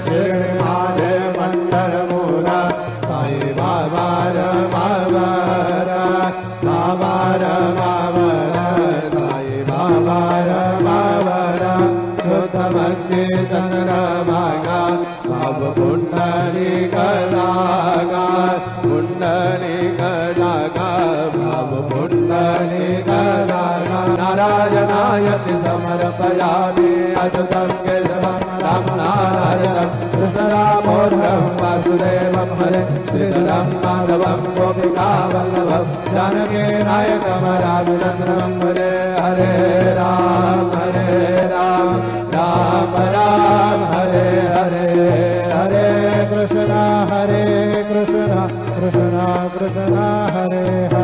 शिरडी माझे मंडल मोरा साई बाबा साई बाबा शुद्ध भक्ति चंद्र भागा बाब कुंडली कलागा बाब कुंडली कलागा नारायणायति समर्पयामि अच्युतं केशवं रामनारायणं कृष्णरामोर्गं वासुदेवं हरे श्रीधरं माधवं गोपिकावल्लभं जानकी नायकं राघवेन्द्रं हरे हरे राम राम राम हरे हरे हरे कृष्ण कृष्ण कृष्ण कृष्ण हरे हरे।